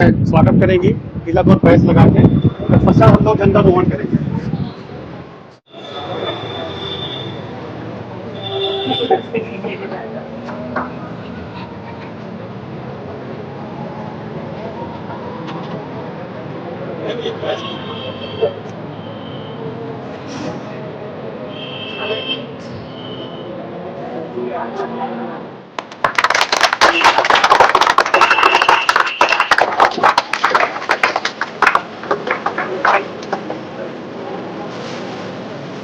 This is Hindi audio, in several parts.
स्वागत करेंगी तिलक और पैस लगा के। फसल हम लोग झंडा रोहण करेंगे।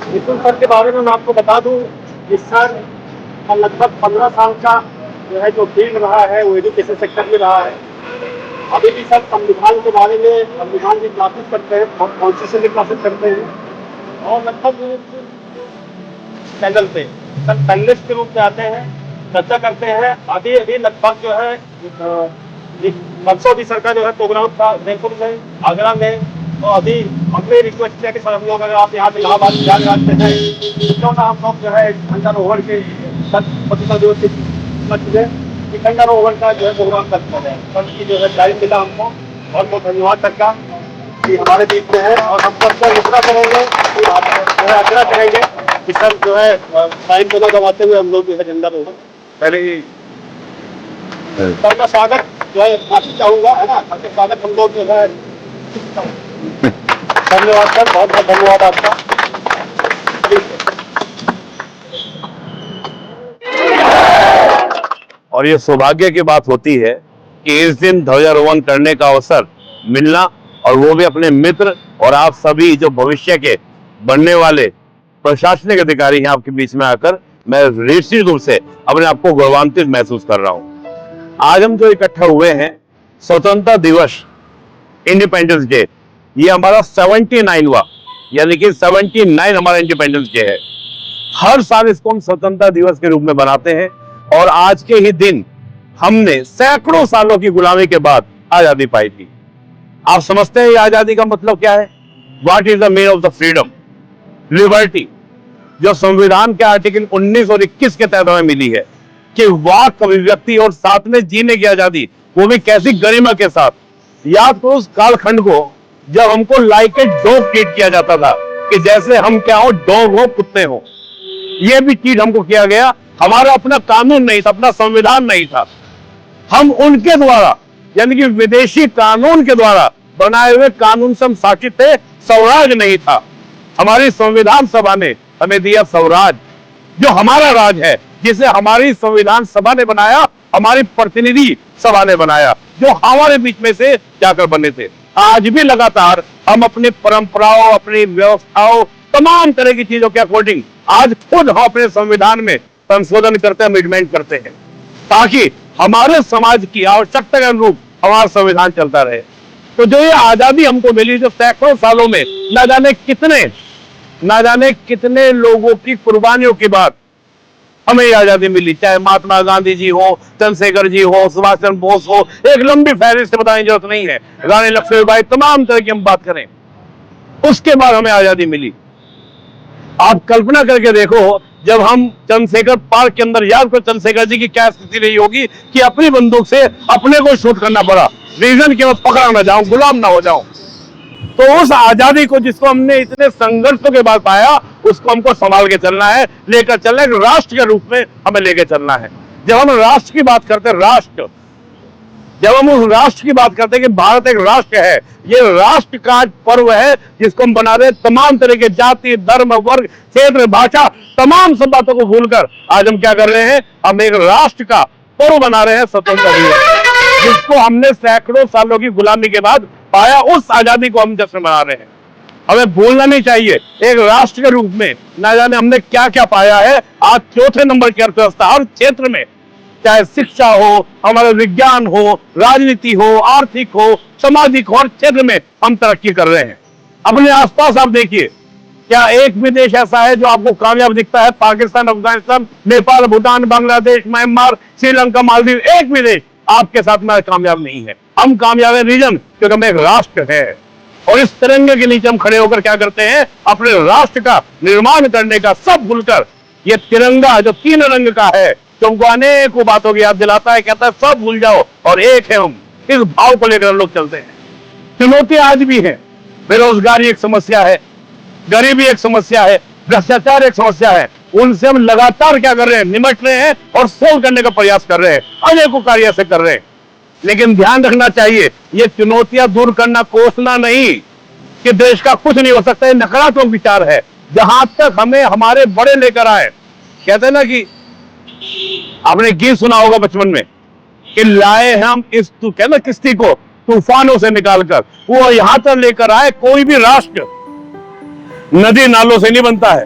मिथुन सर के बारे में मैं आपको बता दूं, इस सर लगभग 15 साल का जो है जो फील्ड रहा है वो एजुकेशन सेक्टर में रहा है। अभी भी सर संविधान के बारे में संविधान की क्लासेस करते हैं, कॉन्स्टिट्यूशन की क्लासेस करते हैं और लगभग पैनल पे सर पैनलिस्ट के रूप में आते हैं, चर्चा करते हैं। अभी अभी लगभग जो है परसों भी सर का जो है प्रोग्राम था जयपुर में, आगरा में। तो अभी हमने रिक्वेस्ट किया कि सर हम लोग अगर आप यहाँ पे इलाहाबाद जा रहे हैं तो क्यों ना हम लोग जो है झंडारोहण के 25 दिवस की झंडारोहण का जो है प्रोग्राम करते हैं। सर की जो है टाइम मिला हमको, बहुत बहुत धन्यवाद सर का कि हमारे बीच में है। और हम सर इतना करेंगे जो है आग्रह करेंगे कि सर जो है टाइम को गवाते हुए हम लोग जो है झंडारोहण पहले ही सर का स्वागत जो है माफी चाहूंगा, है ना। सबके स्वागत हम लोग जो है धन्यवाद सर, बहुत बहुत धन्यवाद आपका। और ये सौभाग्य की बात होती है कि इस दिन ध्वजारोहण करने का अवसर मिलना, और वो भी अपने मित्र और आप सभी जो भविष्य के बनने वाले प्रशासनिक अधिकारी हैं आपके बीच में आकर मैं निश्चित रूप से अपने आप को गौरवान्वित महसूस कर रहा हूं। आज हम जो इकट्ठा हुए हैं, स्वतंत्रता दिवस इंडिपेंडेंस डे, ये हमारा 79 हुआ, यानी कि 79 हमारा इंडिपेंडेंस डे है। हर साल इसको हम स्वतंत्रता दिवस के रूप में बनाते हैं और आज के ही दिन हमने सैकड़ों सालों की गुलामी के बाद आजादी पाई थी। आप समझते हैं ये आजादी का मतलब क्या है? What is the meaning of the freedom? Liberty, जो संविधान के आर्टिकल 19 और 21 के तहत हमें मिली है कि वाक, अभिव्यक्ति और साथ में जीने की आजादी, वो भी कैसी गरिमा के साथ। याद करो उस कालखंड को जब हमको लाइक ए डॉग ट्रीट किया जाता था कि जैसे हम क्या हो, डॉग हो, कुत्ते हो। ये भी चीज हमको किया गया। हमारा अपना कानून नहीं था, अपना संविधान नहीं था। हम उनके द्वारा, यानी कि विदेशी कानून के द्वारा बनाए हुए कानून से हम शासित थे, स्वराज नहीं था। हमारी संविधान सभा ने हमें दिया स्वराज, जो हमारा राज है, जिसे हमारी संविधान सभा ने बनाया, हमारी प्रतिनिधि सभा ने बनाया, जो हमारे बीच में से जाकर बने थे। आज भी लगातार हम अपनी परंपराओं, अपनी व्यवस्थाओं, तमाम तरह की चीजों के अकॉर्डिंग आज खुद हम अपने संविधान में संशोधन करते हैं, अमेंडमेंट करते हैं, ताकि हमारे समाज की आवश्यकता के अनुरूप हमारा संविधान चलता रहे। तो जो ये आजादी हमको मिली, जो सैकड़ों सालों में ना जाने कितने लोगों की कुर्बानियों के बाद हमें ये आजादी मिली, चाहे महात्मा गांधी जी हो, चंद्रशेखर जी हो, सुभाष चंद्र बोस हो, एक लंबी फहरिस्त से बताने की जरूरत नहीं है, रानी लक्ष्मीबाई, तमाम तरह की हम बात करें, उसके बाद हमें आजादी मिली। आप कल्पना करके देखो, जब हम चंद्रशेखर पार्क के अंदर, याद करो चंद्रशेखर जी की क्या स्थिति रही होगी कि अपनी बंदूक से अपने को शूट करना पड़ा, रीजन के बाद पकड़ा ना जाऊं, गुलाम ना हो जाऊं। तो उस आजादी को, जिसको हमने इतने संघर्षों के बाद पाया, उसको हमको संभाल के चलना है, लेकर चलना है, राष्ट्र के रूप में हमें लेकर चलना है। जब हम राष्ट्र की बात करते हैं, जब हम उस राष्ट्र की बात करते हैं कि भारत एक राष्ट्र है, ये राष्ट्र का पर्व है जिसको हम बना रहे हैं तमाम तरह के जाति, धर्म, वर्ग, क्षेत्र, भाषा, तमाम सब बातों को भूलकर आज हम क्या कर रहे हैं? हम एक राष्ट्र का पर्व बना रहे हैं, स्वतंत्रता दिवस, जिसको हमने सैकड़ों सालों की गुलामी के बाद पाया। उस आजादी को हम जश्न मना रहे हैं। हमें भूलना नहीं चाहिए, एक राष्ट्र के रूप में ना जाने हमने क्या क्या पाया है। आज चौथे नंबर की अर्थव्यवस्था, हर क्षेत्र में, चाहे शिक्षा हो, हमारा विज्ञान हो, राजनीति हो, आर्थिक हो, सामाजिक हो, हर क्षेत्र में हम तरक्की कर रहे हैं। अपने आसपास आप देखिए, क्या एक भी देश ऐसा है जो आपको कामयाब दिखता है? पाकिस्तान, अफगानिस्तान, नेपाल, भूटान, बांग्लादेश, म्यांमार, श्रीलंका, मालदीव, एक भी देश आपके साथ में कामयाब नहीं है। हम कामयाब है रीजन, क्योंकि हम एक राष्ट्र है। और इस तिरंगे के नीचे हम खड़े होकर क्या करते हैं? अपने राष्ट्र का निर्माण करने का सब भूलकर, ये तिरंगा जो 3 रंग का है, तुमको अनेकों बातों की याद दिलाता है, कहता है सब भूल जाओ और एक है हम, इस भाव को लेकर हम लोग चलते हैं। चुनौती आज भी है, बेरोजगारी एक समस्या है, गरीबी एक समस्या है, भ्रष्टाचार एक समस्या है। उनसे हम लगातार क्या कर रहे हैं, निमट रहे हैं और सोल्व करने का प्रयास कर रहे हैं, अनेकों कार्य से कर रहे हैं। लेकिन ध्यान रखना चाहिए, ये चुनौतियां दूर करना कोसना नहीं कि देश का कुछ नहीं हो सकता, ये नकारात्मक विचार है। जहां तक हमें हमारे बड़े लेकर आए, कहते हैं ना कि आपने गीत सुना होगा बचपन में कि लाए हम इस कहते ना किश्ती को तूफानों से निकालकर, वो यहां तक लेकर आए। कोई भी राष्ट्र नदी नालों से नहीं बनता है,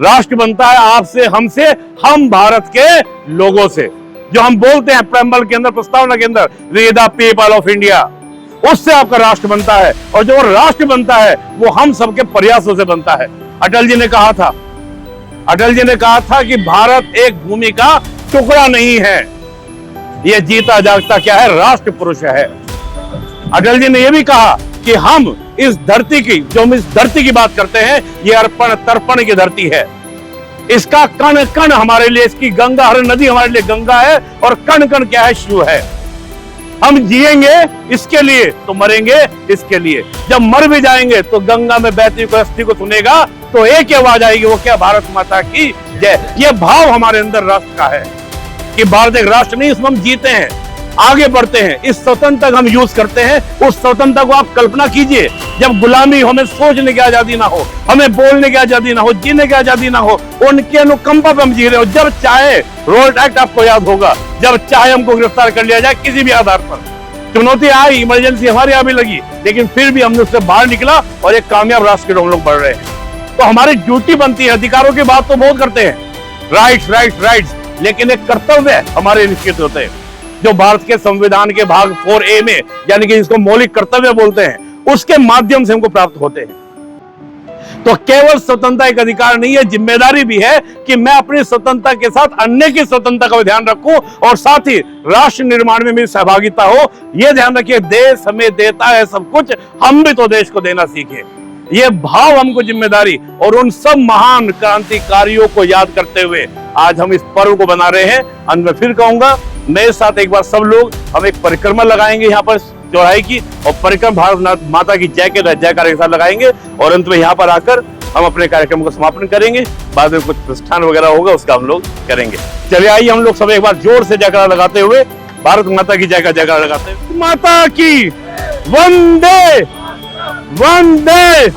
राष्ट्र बनता है आपसे, हमसे, हम भारत के लोगों से। जो हम बोलते हैं प्रेम्बल के अंदर, प्रस्तावना के अंदर, we the people of India, उससे आपका राष्ट्र बनता है। और जो राष्ट्र बनता है वो हम सबके प्रयासों से बनता है। अटल जी ने कहा था कि भारत एक भूमि का टुकड़ा नहीं है, ये जीता जागता क्या है, राष्ट्र पुरुष है। अटल जी ने यह भी कहा कि हम इस धरती की, जो हम इस धरती की बात करते हैं, ये अर्पण तर्पण की धरती है। इसका कण कण हमारे लिए, इसकी गंगा, हर नदी हमारे लिए गंगा है, और कण कण क्या है, शिव है। हम जिएंगे इसके लिए तो मरेंगे इसके लिए। जब मर भी जाएंगे तो गंगा में बहती हुई अस्थि को सुनेगा तो एक ही आवाज आएगी, वो क्या, भारत माता की जय। ये भाव हमारे अंदर राष्ट्र का है कि भारत एक राष्ट्र नहीं, इसमें हम जीते हैं, आगे बढ़ते हैं, इस स्वतंत्रता का हम यूज करते हैं। उस स्वतंत्रता को आप कल्पना कीजिए, जब गुलामी, हमें सोचने की आजादी ना हो, हमें बोलने की आजादी ना हो, जीने की आजादी ना हो, उनके अनुकंपा पे हम जी रहे हो। जब चाहे, रोड एक्ट आपको याद होगा, जब चाहे हमको गिरफ्तार कर लिया जाए किसी भी आधार पर। चुनौती आई, इमरजेंसी हमारे यहाँ भी लगी, लेकिन फिर भी हमने उससे बाहर निकला और एक कामयाब राष्ट्र के हम लोग बढ़ रहे हैं। तो हमारी ड्यूटी बनती है, अधिकारों की बात तो बहुत करते हैं, राइट्स राइट्स राइट्स, लेकिन एक कर्तव्य हमारे निश्चित होते हैं, जो भारत के संविधान के भाग 4A में, यानी कि जिसको मौलिक कर्तव्य बोलते हैं, उसके माध्यम से हमको प्राप्त होते हैं। तो केवल स्वतंत्रता एक अधिकार नहीं है, जिम्मेदारी भी है कि मैं अपनी स्वतंत्रता के साथ अन्य की स्वतंत्रता का ध्यान रखूं, और साथ ही राष्ट्र निर्माण में मेरी सहभागिता हो। यह ध्यान रखिए, देश हमें देता है सब कुछ, हम भी तो देश को देना सीखे। ये भाव हमको, जिम्मेदारी, और उन सब महान क्रांतिकारियों को याद करते हुए आज हम इस पर्व को बना रहे हैं। अंत में फिर कहूंगा, मेरे साथ एक बार सब लोग हम एक परिक्रमा लगाएंगे यहाँ पर चौराहे की, और परिक्रमा भारत माता की जय के जयकार के साथ लगाएंगे, और अंत में यहाँ पर आकर हम अपने कार्यक्रम को समापन करेंगे। बाद में कुछ प्रतिष्ठान वगैरह होगा, उसका हम लोग करेंगे। चलिए आइए हम लोग सब एक बार जोर से जयकारा लगाते हुए भारत माता की जय का जयकारा लगाते हुए, माता की वंदे वंदे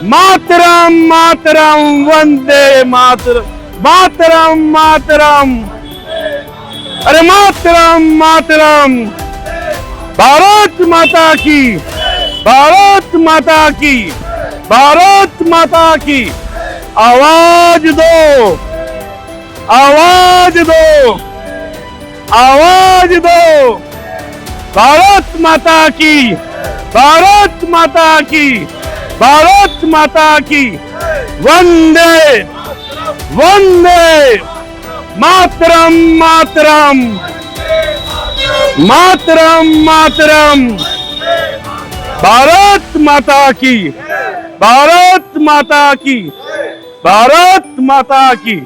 मातरम मातरम, वंदे मातरम मातरम मातरम, अरे मातरम मातरम। भारत माता की, भारत माता की, भारत माता की। आवाज दो, आवाज दो, आवाज दो। भारत माता की, भारत माता की, भारत माता की। वंदे वंदे मातरम मातरम, मातरम मातरम। भारत माता की, भारत माता की, भारत माता की।